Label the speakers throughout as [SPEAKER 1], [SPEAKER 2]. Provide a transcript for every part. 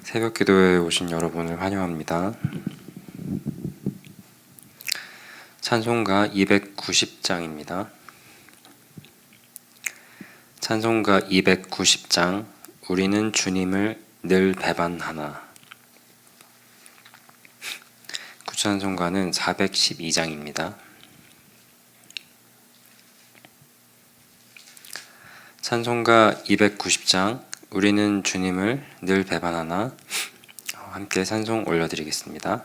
[SPEAKER 1] 새벽 기도에 오신 여러분을 환영합니다. 찬송가 290장입니다. 찬송가 290장 우리는 주님을 늘 배반하나. 구찬송가는 412장입니다. 찬송가 290장 우리는 주님을 늘 배반하나. 함께 찬송 올려드리겠습니다.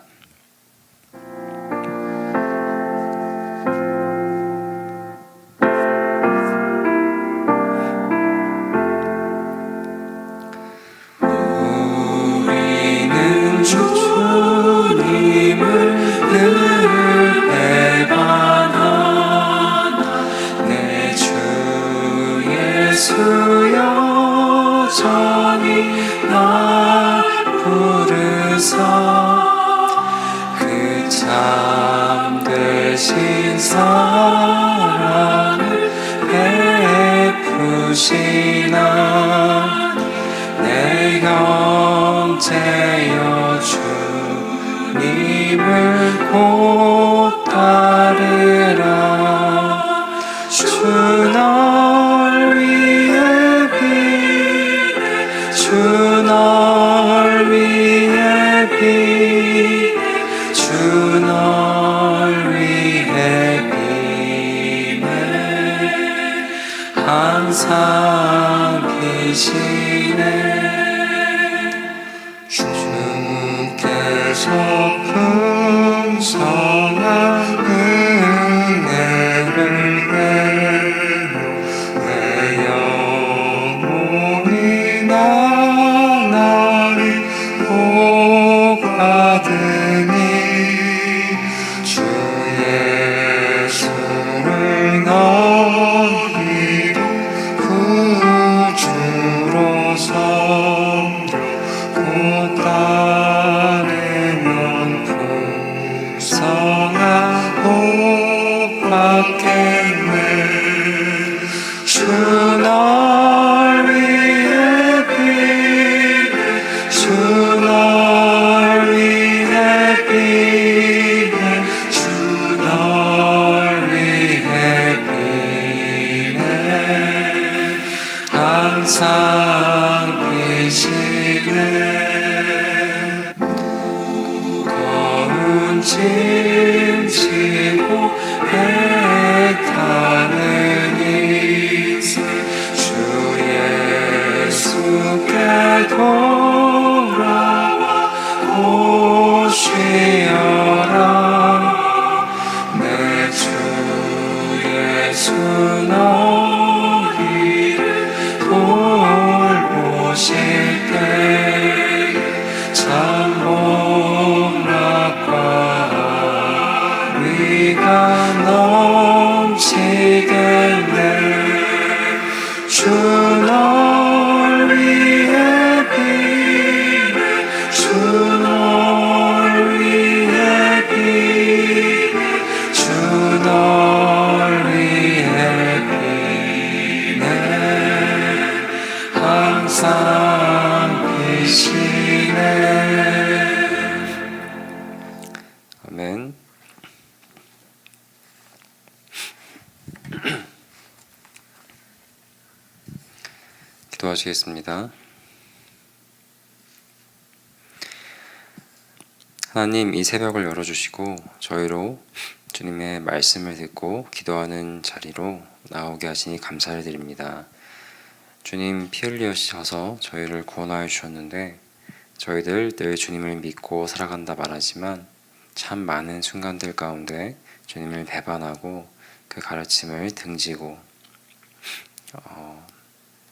[SPEAKER 1] 우리는 주님을 늘 배반하나. 내 주 예수 여전히 날 부르사 그 참되신 사랑을 베푸시나. 내 형제여 주님을 곧 따르라. 주 날 위해 비네. 주 날 위해 비네. 주 날 위해 비네. 항상 계시네. 주께서 풍성한 은혜를 내려 내 영혼이 나날이 복받으니. 주 예수를 너희로 구주로 섬겨 곧 따르면 풍성한 복 받겠네. 주 날 위해 비네. 주 날 위해 비네. 주 날 위해 비네. 항상 계시네. 무거운 짐 지고 배 타는 인생 주 예수께 돌아와 오시어라. 내 주 예수 너희를 돌보실 때 참 복락과 의가 넘치겠네. 주 날 위해 비네. 주 날 위해 비네. 주 날 위해 비네. 항상 계시네. 아멘. 기도하시겠습니다. 하나님, 이 새벽을 열어주시고 저희로 주님의 말씀을 듣고 기도하는 자리로 나오게 하시니 감사를 드립니다. 주님, 피 흘리셔서 저희를 구원하여 주셨는데 저희들 늘 주님을 믿고 살아간다 말하지만 참 많은 순간들 가운데 주님을 배반하고 그 가르침을 등지고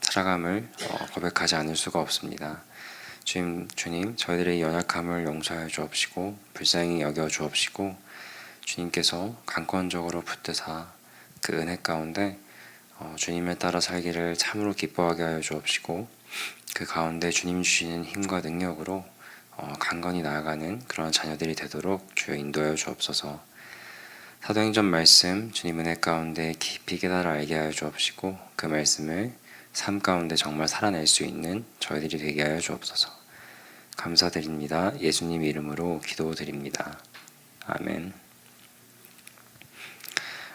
[SPEAKER 1] 살아감을 고백하지 않을 수가 없습니다. 주님, 저희들의 연약함을 용서하여 주옵시고 불쌍히 여겨 주옵시고 주님께서 강권적으로 붙드사 그 은혜 가운데 주님을 따라 살기를 참으로 기뻐하게 하여 주옵시고 그 가운데 주님 주시는 힘과 능력으로 강건히 나아가는 그런 자녀들이 되도록 주여 인도하여 주옵소서. 사도행전 말씀 주님 은혜 가운데 깊이 깨달아 알게 하여 주옵시고 그 말씀을 삶 가운데 정말 살아낼 수 있는 저희들이 되게 하여 주옵소서. 감사드립니다. 예수님 이름으로 기도드립니다. 아멘.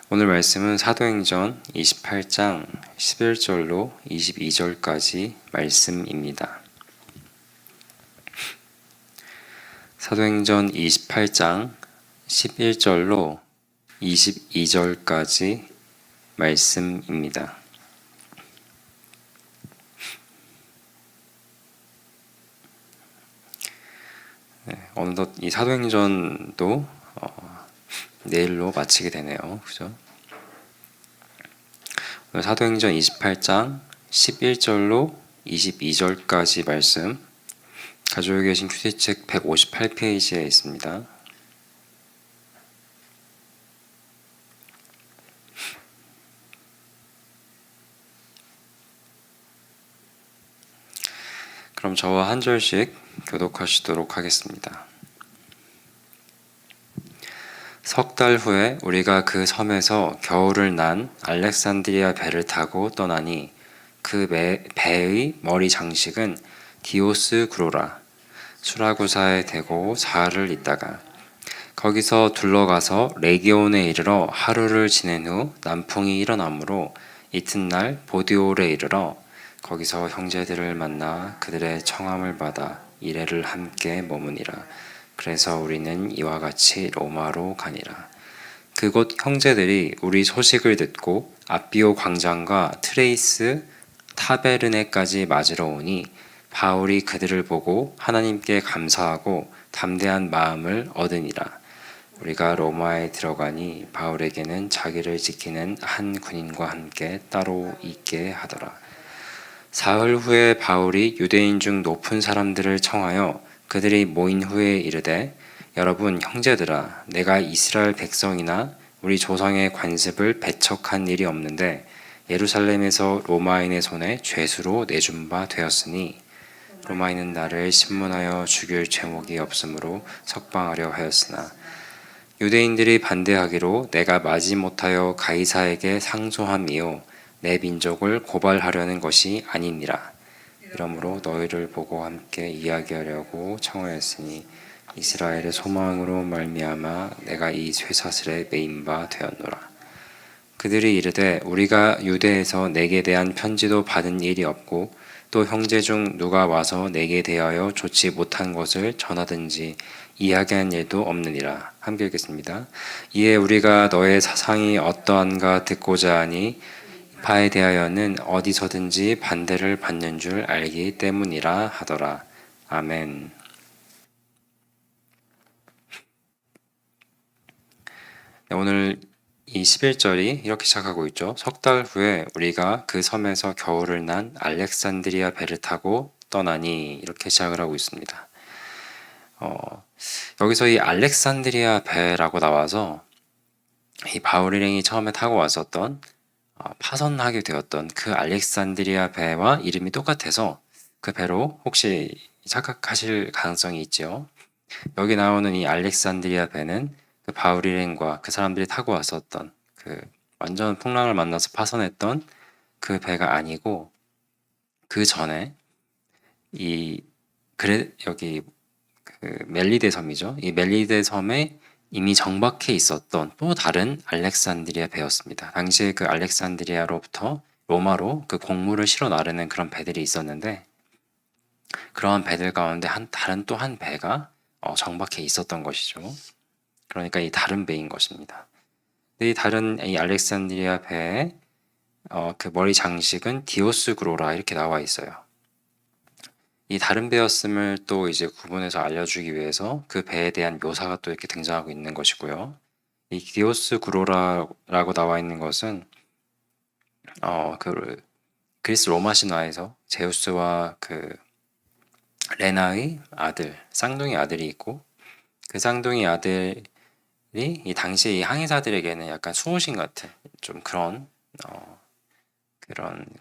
[SPEAKER 1] 오늘 말씀은 사도행전 28장 11절로 22절까지 말씀입니다. 사도행전 28장 11절로 22절까지 말씀입니다. 어느덧 이 사도행전도 내일로 마치게 되네요. 그죠? 오늘 사도행전 28장 11절로 22절까지 말씀 가지고 계신 큐티책 158페이지에 있습니다. 그럼 저와 한 절씩 교독하시도록 하겠습니다. 석 달 후에 우리가 그 섬에서 겨울을 난 알렉산드리아 배를 타고 떠나니 그 배의 머리 장식은 디오스 그로라 수라구사에 대고 사흘을 있다가 거기서 둘러가서 레기온에 이르러 하루를 지낸 후 남풍이 일어나므로 이튿날 보디올에 이르러 거기서 형제들을 만나 그들의 청함을 받아 이레를 함께 머무니라. 그래서 우리는 이와 같이 로마로 가니라. 그곳 형제들이 우리 소식을 듣고 아비오 광장과 트레이스 타베르네까지 맞으러 오니 바울이 그들을 보고 하나님께 감사하고 담대한 마음을 얻으니라. 우리가 로마에 들어가니 바울에게는 자기를 지키는 한 군인과 함께 따로 있게 하더라. 사흘 후에 바울이 유대인 중 높은 사람들을 청하여 그들이 모인 후에 이르되 여러분 형제들아 내가 이스라엘 백성이나 우리 조상의 관습을 배척한 일이 없는데 예루살렘에서 로마인의 손에 죄수로 내준 바 되었으니 로마인은 나를 신문하여 죽일 죄목이 없으므로 석방하려 하였으나 유대인들이 반대하기로 내가 마지못하여 가이사에게 상소함이요 내 민족을 고발하려는 것이 아니니라. 이러므로 너희를 보고 함께 이야기하려고 청하였으니 이스라엘의 소망으로 말미암아 내가 이 쇠사슬에 매인 바 되었노라. 그들이 이르되 우리가 유대에서 내게 대한 편지도 받은 일이 없고 또 형제 중 누가 와서 내게 대하여 좋지 못한 것을 전하든지 이야기한 일도 없느니라. 함께 읽겠습니다. 이에 우리가 너의 사상이 어떠한가 듣고자 하니 바에 대하여는 어디서든지 반대를 받는 줄 알기 때문이라 하더라. 아멘. 네, 오늘 이 11절이 이렇게 시작하고 있죠. 석 달 후에 우리가 그 섬에서 겨울을 난 알렉산드리아 배를 타고 떠나니 이렇게 시작을 하고 있습니다. 여기서 이 알렉산드리아 배라고 나와서 이 바울 일행이 처음에 타고 왔었던 파선하게 되었던 그 알렉산드리아 배와 이름이 똑같아서 그 배로 혹시 착각하실 가능성이 있죠. 여기 나오는 이 알렉산드리아 배는 그 바울 일행과 그 사람들이 타고 왔었던 그 완전 풍랑을 만나서 파선했던 그 배가 아니고 그 전에 여기 그 멜리데 섬이죠. 이 멜리데 섬에 이미 정박해 있었던 또 다른 알렉산드리아 배였습니다. 당시에 그 알렉산드리아로부터 로마로 그 곡물을 실어 나르는 그런 배들이 있었는데 그러한 배들 가운데 다른 또 한 배가 정박해 있었던 것이죠. 그러니까 이 다른 배인 것입니다. 이 다른 이 알렉산드리아 배의 그 머리 장식은 디오스 그로라 이렇게 나와 있어요. 이 다른 배였음을 또 이제 구분해서 알려주기 위해서 그 배에 대한 묘사가 또 이렇게 등장하고 있는 것이고요. 이 디오스 그로라라고 나와 있는 것은 그 그리스 로마 신화에서 제우스와 그 레나의 아들 쌍둥이 아들이 있고 그 쌍둥이 아들이 이 당시 이 항해사들에게는 약간 수호신 같은 좀 그런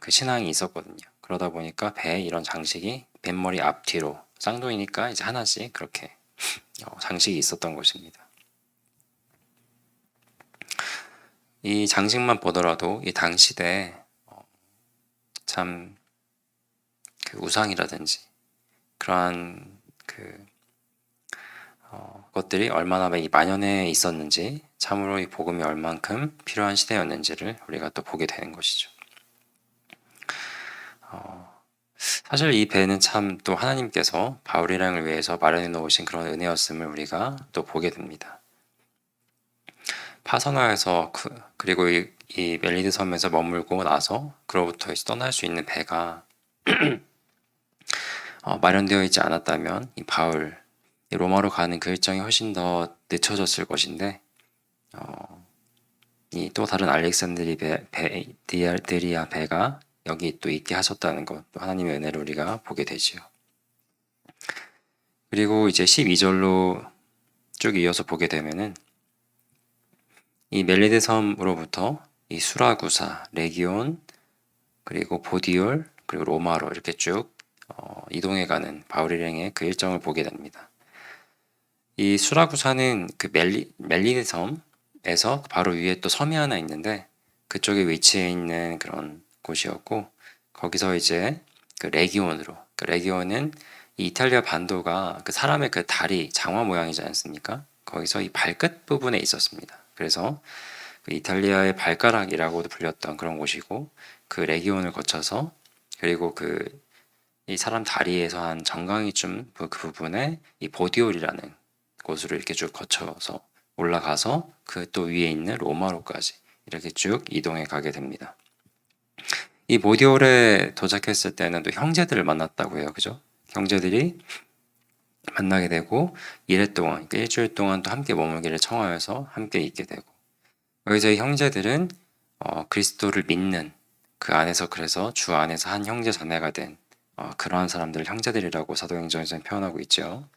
[SPEAKER 1] 그 신앙이 있었거든요. 그러다 보니까 배에 이런 장식이 뱃머리 앞뒤로 쌍둥이니까 이제 하나씩 그렇게 장식이 있었던 것입니다. 이 장식만 보더라도 이 당시대 참 그 우상이라든지 그러한 것들이 얼마나 만연해 있었는지, 참으로 이 복음이 얼만큼 필요한 시대였는지를 우리가 또 보게 되는 것이죠. 사실 이 배는 참 또 하나님께서 바울이랑을 위해서 마련해 놓으신 그런 은혜였음을 우리가 또 보게 됩니다. 파선화해서 그리고 이 멜리드 섬에서 머물고 나서 그로부터 이제 떠날 수 있는 배가 마련되어 있지 않았다면 이 바울 이 로마로 가는 그 일정이 훨씬 더 늦춰졌을 것인데 이 또 다른 알렉산드리아 배가 여기 또 있게 하셨다는 것, 또 하나님의 은혜를 우리가 보게 되지요. 그리고 이제 12절로 쭉 이어서 보게 되면은 이 멜리데 섬으로부터 이 수라구사, 레기온, 그리고 보디올, 그리고 로마로 이렇게 쭉 이동해가는 바울 일행의 그 일정을 보게 됩니다. 이 수라구사는 그 멜리데 섬에서 바로 위에 또 섬이 하나 있는데 그쪽에 위치해 있는 그런 곳이었고, 거기서 이제 그 레기온으로, 그 레기온은 이 이탈리아 반도가 그 사람의 그 다리 장화 모양이지 않습니까? 거기서 이 발끝 부분에 있었습니다. 그래서 그 이탈리아의 발가락이라고도 불렸던 그런 곳이고, 그 레기온을 거쳐서 그리고 이 사람 다리에서 한 정강이쯤 그 부분에 이 보디올이라는 곳으로 이렇게 쭉 거쳐서 올라가서 그 또 위에 있는 로마로까지 이렇게 쭉 이동해 가게 됩니다. 이 보디올에 도착했을 때는 또 형제들을 만났다고 해요. 그죠? 형제들이 만나게 되고 그러니까 일주일 동안 또 함께 머물기를 청하여서 함께 있게 되고, 여기서 이 형제들은 그리스도를 믿는 그 안에서, 그래서 주 안에서 한 형제 자매가 된 그러한 사람들을 형제들이라고 사도행전에서 표현하고 있죠.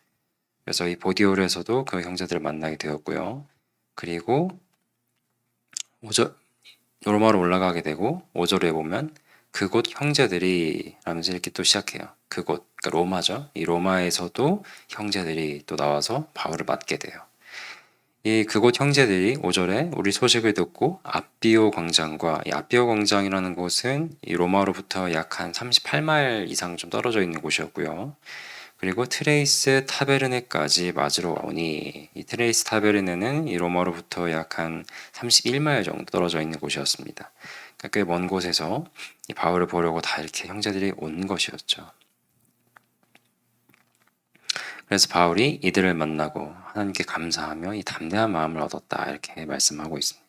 [SPEAKER 1] 그래서 이 보디올에서도 그 형제들을 만나게 되었고요. 그리고 로마로 올라가게 되고 5절에 보면 그곳 형제들이 라면서 이렇게 또 시작해요. 그곳, 그러니까 로마죠. 이 로마에서도 형제들이 또 나와서 바울을 맞게 돼요. 이 그곳 형제들이 5절에 우리 소식을 듣고 앞비오 광장과, 이 앞비오 광장이라는 곳은 이 로마로부터 약 한 38마일 이상 좀 떨어져 있는 곳이었고요. 그리고 트레이스 타베르네까지 맞으러 오니, 이 트레이스 타베르네는 이 로마로부터 약 한 31마일 정도 떨어져 있는 곳이었습니다. 그러니까 꽤 먼 곳에서 이 바울을 보려고 다 이렇게 형제들이 온 것이었죠. 그래서 바울이 이들을 만나고 하나님께 감사하며 이 담대한 마음을 얻었다, 이렇게 말씀하고 있습니다.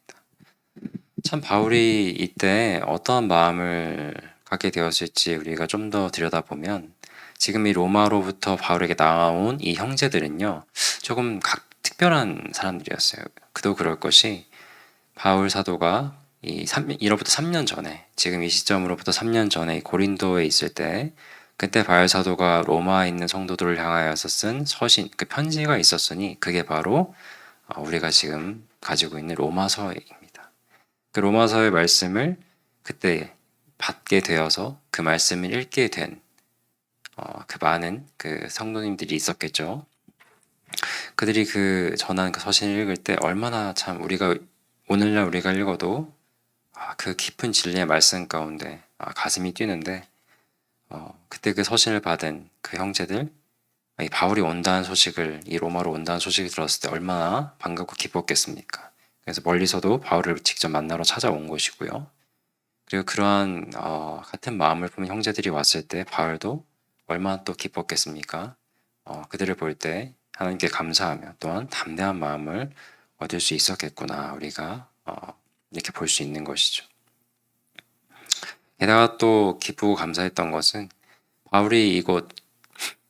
[SPEAKER 1] 참 바울이 이때 어떠한 마음을 갖게 되었을지 우리가 좀 더 들여다보면, 지금 이 로마로부터 바울에게 나온 이 형제들은요, 조금 특별한 사람들이었어요. 그도 그럴 것이, 바울 사도가 이로부터 3년 전에, 지금 이 시점으로부터 3년 전에 고린도에 있을 때, 그때 바울 사도가 로마에 있는 성도들을 향하여서 쓴 서신, 그 편지가 있었으니 그게 바로 우리가 지금 가지고 있는 로마서입니다. 그 로마서의 말씀을 그때 받게 되어서 그 말씀을 읽게 된 그 많은 그 성도님들이 있었겠죠. 그들이 그 전한 그 서신을 읽을 때 얼마나 참 오늘날 우리가 읽어도 그 깊은 진리의 말씀 가운데 가슴이 뛰는데, 그때 그 서신을 받은 그 형제들, 이 바울이 온다는 소식을, 이 로마로 온다는 소식을 들었을 때 얼마나 반갑고 기뻤겠습니까? 그래서 멀리서도 바울을 직접 만나러 찾아온 것이고요. 그리고 그러한 같은 마음을 품은 형제들이 왔을 때 바울도 얼마나 또 기뻤겠습니까? 그들을 볼 때 하나님께 감사하며 또한 담대한 마음을 얻을 수 있었겠구나, 우리가 이렇게 볼 수 있는 것이죠. 게다가 또 기쁘고 감사했던 것은, 바울이 이곳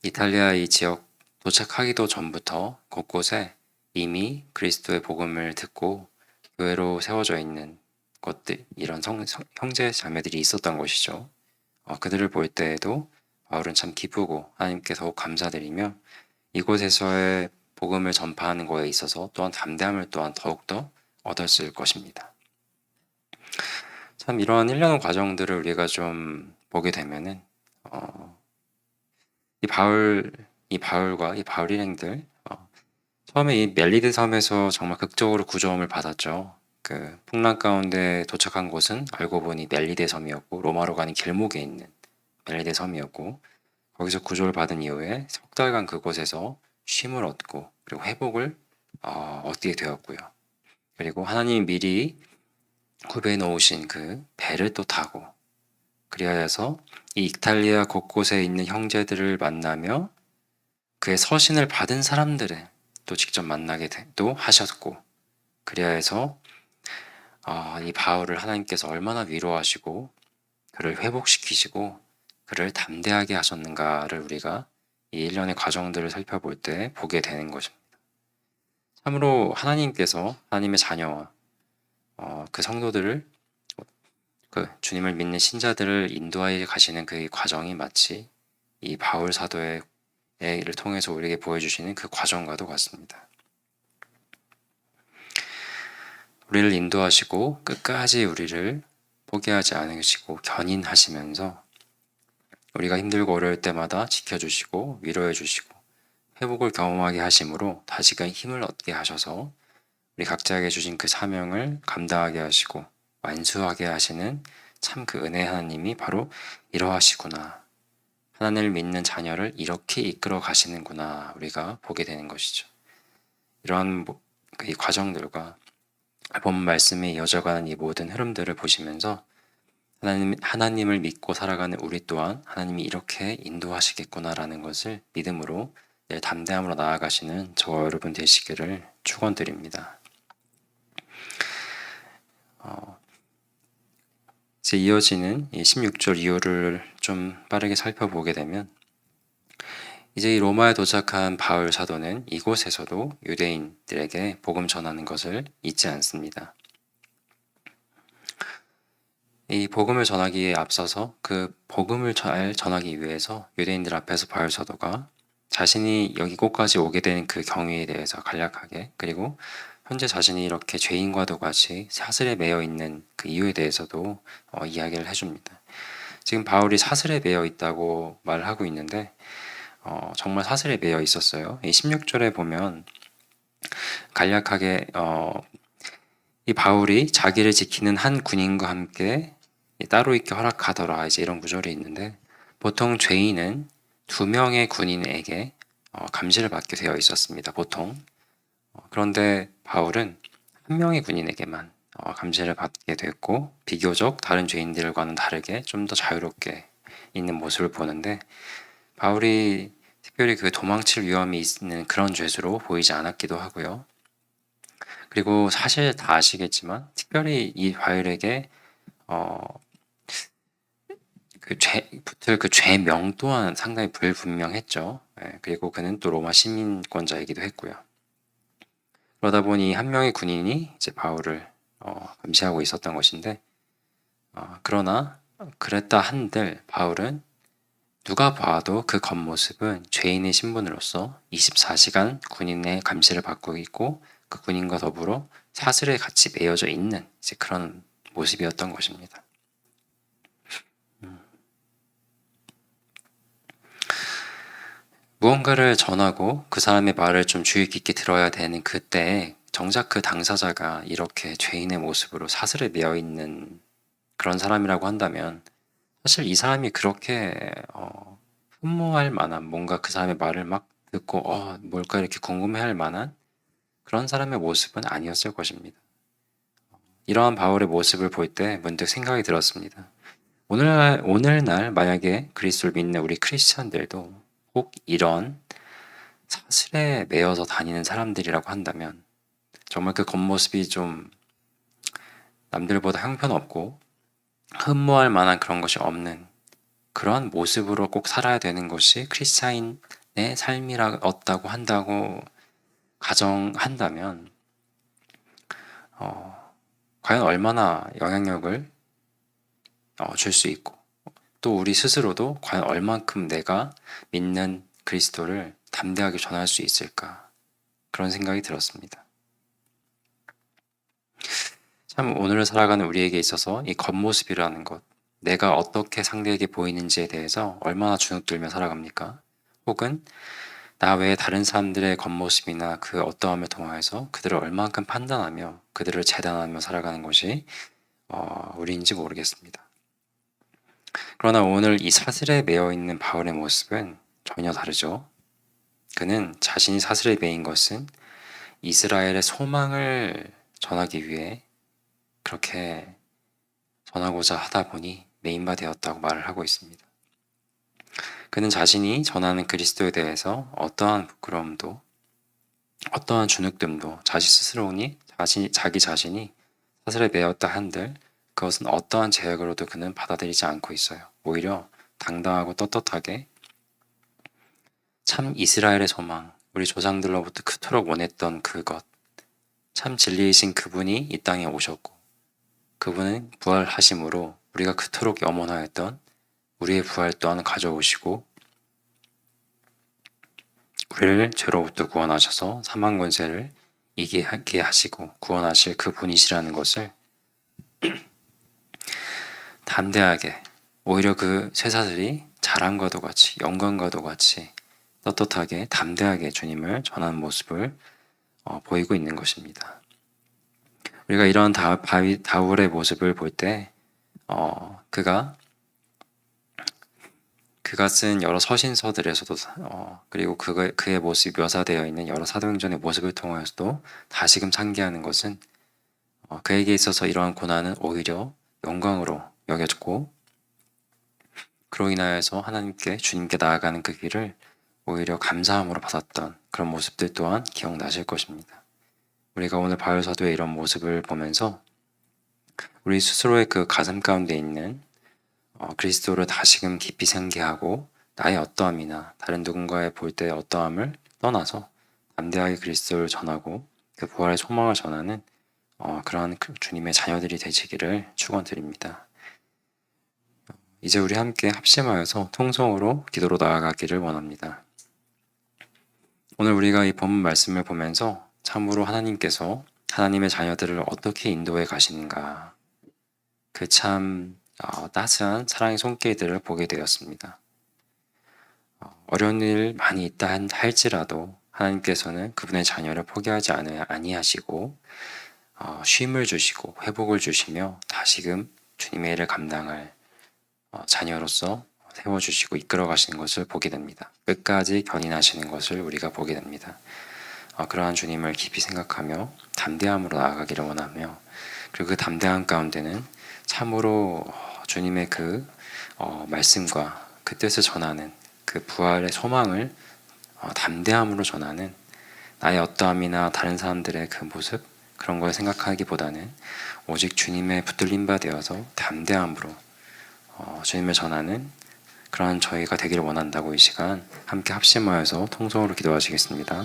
[SPEAKER 1] 이탈리아 이 지역 도착하기도 전부터 곳곳에 이미 그리스도의 복음을 듣고 교회로 세워져 있는 것들, 이런 형제 자매들이 있었던 것이죠. 그들을 볼 때에도 바울은 참 기쁘고 하나님께 더욱 감사드리며, 이곳에서의 복음을 전파하는 것에 있어서 또한 담대함을 또한 더욱더 얻었을 것입니다. 참 이러한 1년 과정들을 우리가 좀 보게 되면은 이 바울과 이 바울 일행들, 처음에 이 멜리드 섬에서 정말 극적으로 구조함을 받았죠. 그 풍랑 가운데 도착한 곳은 알고 보니 멜리데 섬이었고, 로마로 가는 길목에 있는 멜리데 섬이었고, 거기서 구조를 받은 이후에 석 달간 그곳에서 쉼을 얻고 그리고 회복을 얻게 되었고요. 그리고 하나님이 미리 후배에 놓으신 그 배를 또 타고 그리하여서 이 이탈리아 곳곳에 있는 형제들을 만나며 그의 서신을 받은 사람들을 또 직접 만나게 또 하셨고 그리하여서 이 바울을 하나님께서 얼마나 위로하시고 그를 회복시키시고 그를 담대하게 하셨는가를 우리가 이 일련의 과정들을 살펴볼 때 보게 되는 것입니다. 참으로 하나님께서 하나님의 자녀와 그 성도들을 그 주님을 믿는 신자들을 인도하여 가시는 그 과정이 마치 이 바울 사도의 일을 통해서 우리에게 보여주시는 그 과정과도 같습니다. 우리를 인도하시고 끝까지 우리를 포기하지 않으시고 견인하시면서 우리가 힘들고 어려울 때마다 지켜주시고 위로해 주시고 회복을 경험하게 하심으로 다시금 힘을 얻게 하셔서 우리 각자에게 주신 그 사명을 감당하게 하시고 완수하게 하시는 참 그 은혜 하나님이 바로 이러하시구나. 하나님을 믿는 자녀를 이렇게 이끌어 가시는구나 우리가 보게 되는 것이죠. 이러한 이 과정들과 본 말씀에 이어져가는 이 모든 흐름들을 보시면서 하나님을 믿고 살아가는 우리 또한 하나님이 이렇게 인도하시겠구나라는 것을 믿음으로 늘 담대함으로 나아가시는 저와 여러분 되시기를 축원드립니다. 이제 이어지는 이 16절 이후를 좀 빠르게 살펴보게 되면 이제 이 로마에 도착한 바울 사도는 이곳에서도 유대인들에게 복음 전하는 것을 잊지 않습니다. 이 복음을 전하기에 앞서서 그 복음을 잘 전하기 위해서 유대인들 앞에서 바울 사도가 자신이 여기 곳까지 오게 된 그 경위에 대해서 간략하게 그리고 현재 자신이 이렇게 죄인과도 같이 사슬에 매여 있는 그 이유에 대해서도 이야기를 해줍니다. 지금 바울이 사슬에 매여 있다고 말하고 있는데 정말 사슬에 매여 있었어요. 이 16절에 보면 간략하게 이 바울이 자기를 지키는 한 군인과 함께 따로 있게 허락하더라 이제 이런 구절이 있는데 보통 죄인은 2명의 군인에게 감시를 받게 되어 있었습니다. 보통 그런데 바울은 1명의 군인에게만 감시를 받게 됐고 비교적 다른 죄인들과는 다르게 좀 더 자유롭게 있는 모습을 보는데 바울이 특별히 그 도망칠 위험이 있는 그런 죄수로 보이지 않았기도 하고요. 그리고 사실 다 아시겠지만 특별히 이 바울에게 붙을 그 죄명 또한 상당히 불분명했죠. 그리고 그는 또 로마 시민권자이기도 했고요. 그러다 보니 1명의 군인이 이제 바울을 감시하고 있었던 것인데 그러나 그랬다 한들 바울은 누가 봐도 그 겉모습은 죄인의 신분으로서 24시간 군인의 감시를 받고 있고 그 군인과 더불어 사슬에 같이 매여져 있는 이제 그런 모습이었던 것입니다. 무언가를 전하고 그 사람의 말을 좀 주의 깊게 들어야 되는 그때에 정작 그 당사자가 이렇게 죄인의 모습으로 사슬에 매여 있는 그런 사람이라고 한다면 사실 이 사람이 그렇게 흠모할 만한 뭔가 그 사람의 말을 막 듣고 뭘까 이렇게 궁금해할 만한 그런 사람의 모습은 아니었을 것입니다. 이러한 바울의 모습을 볼 때 문득 생각이 들었습니다. 오늘날 만약에 그리스도를 믿는 우리 크리스찬들도 꼭 이런 사슬에 매여서 다니는 사람들이라고 한다면 정말 그 겉모습이 좀 남들보다 형편없고 흠모할 만한 그런 것이 없는 그러한 모습으로 꼭 살아야 되는 것이 크리스찬의 삶이었다고 한다고 가정한다면 과연 얼마나 영향력을 줄 수 있고 또 우리 스스로도 과연 얼만큼 내가 믿는 그리스도를 담대하게 전할 수 있을까 그런 생각이 들었습니다. 참 오늘을 살아가는 우리에게 있어서 이 겉모습이라는 것 내가 어떻게 상대에게 보이는지에 대해서 얼마나 주눅들며 살아갑니까? 혹은 나 외에 다른 사람들의 겉모습이나 그 어떠함을 통해서 그들을 얼만큼 판단하며 그들을 재단하며 살아가는 것이 우리인지 모르겠습니다. 그러나 오늘 이 사슬에 매여 있는 바울의 모습은 전혀 다르죠. 그는 자신이 사슬에 매인 것은 이스라엘의 소망을 전하기 위해 그렇게 전하고자 하다 보니 매인 바 되었다고 말을 하고 있습니다. 그는 자신이 전하는 그리스도에 대해서 어떠한 부끄러움도 어떠한 주눅듦도 자신 스스로니 자기 자신이 사슬에 매였다 한들 그것은 어떠한 제약으로도 그는 받아들이지 않고 있어요. 오히려 당당하고 떳떳하게 참 이스라엘의 소망, 우리 조상들로부터 그토록 원했던 그것, 참 진리이신 그분이 이 땅에 오셨고 그분은 부활하심으로 우리가 그토록 염원하였던 우리의 부활 또한 가져오시고 우리를 죄로부터 구원하셔서 사망 권세를 이기게 하시고 구원하실 그분이시라는 것을 담대하게 오히려 그 쇠사슬이 자랑과도 같이 영광과도 같이 떳떳하게 담대하게 주님을 전하는 모습을 보이고 있는 것입니다. 우리가 이런 다울의 모습을 볼 때 그가 쓴 여러 서신서들에서도 그리고 그의 모습이 묘사되어 있는 여러 사도행전의 모습을 통해서도 다시금 상기하는 것은 그에게 있어서 이러한 고난은 오히려 영광으로 여겨졌고 그로 인하여서 하나님께 주님께 나아가는 그 길을 오히려 감사함으로 받았던 그런 모습들 또한 기억나실 것입니다. 우리가 오늘 바울 사도의 이런 모습을 보면서 우리 스스로의 그 가슴 가운데 있는 그리스도를 다시금 깊이 상기하고 나의 어떠함이나 다른 누군가의 볼 때의 어떠함을 떠나서 담대하게 그리스도를 전하고 그 부활의 소망을 전하는 그러한 주님의 자녀들이 되시기를 축원드립니다. 이제 우리 함께 합심하여서 통성으로 기도로 나아가기를 원합니다. 오늘 우리가 이 본문 말씀을 보면서 참으로 하나님께서 하나님의 자녀들을 어떻게 인도해 가시는가 그 참 따스한 사랑의 손길들을 보게 되었습니다. 어려운 일 많이 있다 할지라도 하나님께서는 그분의 자녀를 포기하지 아니하시고 쉼을 주시고 회복을 주시며 다시금 주님의 일을 감당할 자녀로서 세워주시고 이끌어 가시는 것을 보게 됩니다. 끝까지 견인하시는 것을 우리가 보게 됩니다. 그러한 주님을 깊이 생각하며 담대함으로 나아가기를 원하며 그리고 그 담대함 가운데는 참으로 주님의 그 말씀과 그 뜻을 전하는 그 부활의 소망을 담대함으로 전하는 나의 어떠함이나 다른 사람들의 그 모습 그런 걸 생각하기보다는 오직 주님의 붙들림 바 되어서 담대함으로 주님을 전하는 그러한 저희가 되기를 원한다고 이 시간 함께 합심하여서 통성으로 기도하시겠습니다.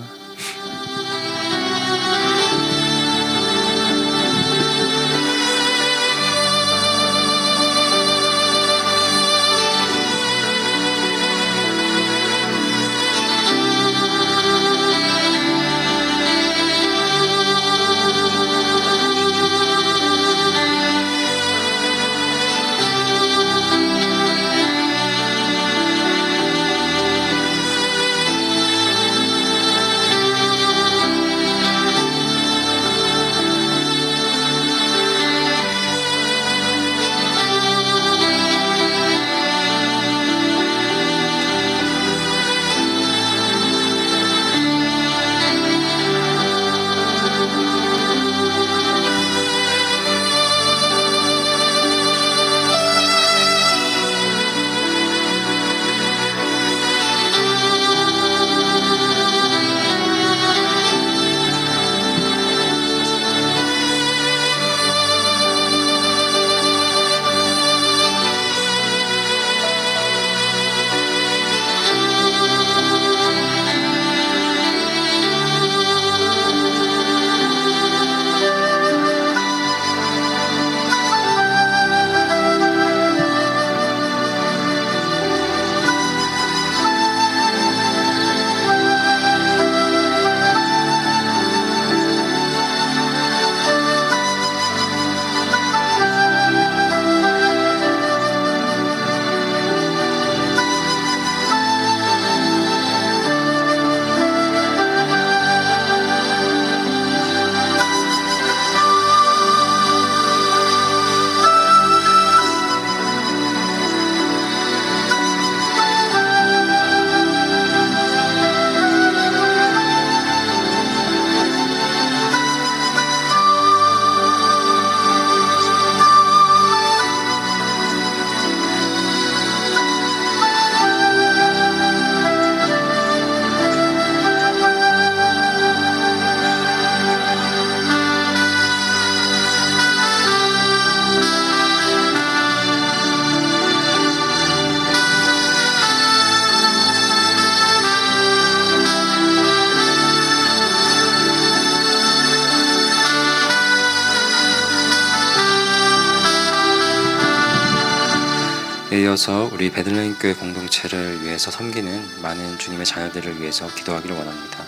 [SPEAKER 1] 이어서 우리 베들레헴 교회 공동체를 위해서 섬기는 많은 주님의 자녀들을 위해서 기도하기를 원합니다.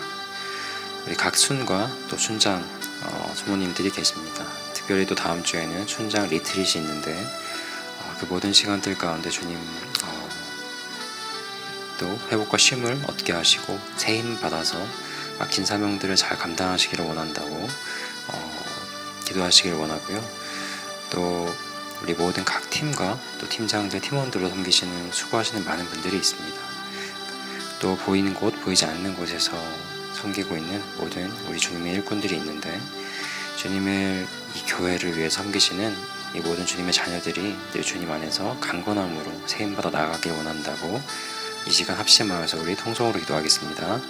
[SPEAKER 1] 우리 각 순과 또 순장 소모님들이 계십니다. 특별히 또 다음 주에는 순장 리트릿이 있는데 그 모든 시간들 가운데 주님 또 회복과 쉼을 얻게 하시고 새 힘 받아서 막힌 사명들을 잘 감당하시기를 원한다고 기도하시기를 원하고요. 또 우리 모든 각 팀과 또 팀장들, 팀원들로 섬기시는 수고하시는 많은 분들이 있습니다. 또 보이는 곳, 보이지 않는 곳에서 섬기고 있는 모든 우리 주님의 일꾼들이 있는데 주님의 이 교회를 위해 섬기시는 이 모든 주님의 자녀들이 늘 주님 안에서 강건함으로 세임받아 나아가길 원한다고 이 시간 합심하여서 우리 통성으로 기도하겠습니다.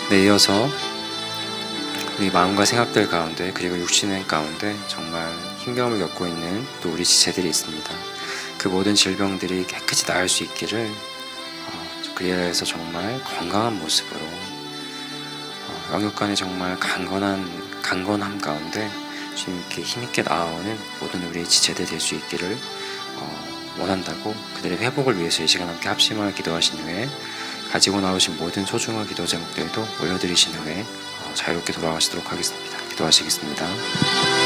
[SPEAKER 1] 네, 이어서 우리 마음과 생각들 가운데 그리고 육신의 가운데 정말 힘겨움을 겪고 있는 또 우리 지체들이 있습니다. 그 모든 질병들이 깨끗이 나을 수 있기를 그리하여서 정말 건강한 모습으로 영육간에 정말 강건함 가운데 주님께 힘있게 나아오는 모든 우리 지체들 될 수 있기를 원한다고 그들의 회복을 위해서 이 시간 함께 합심하여 기도하신 후에 가지고 나오신 모든 소중한 기도 제목들도 올려드리신 후에 자유롭게 돌아가시도록 하겠습니다. 기도하시겠습니다.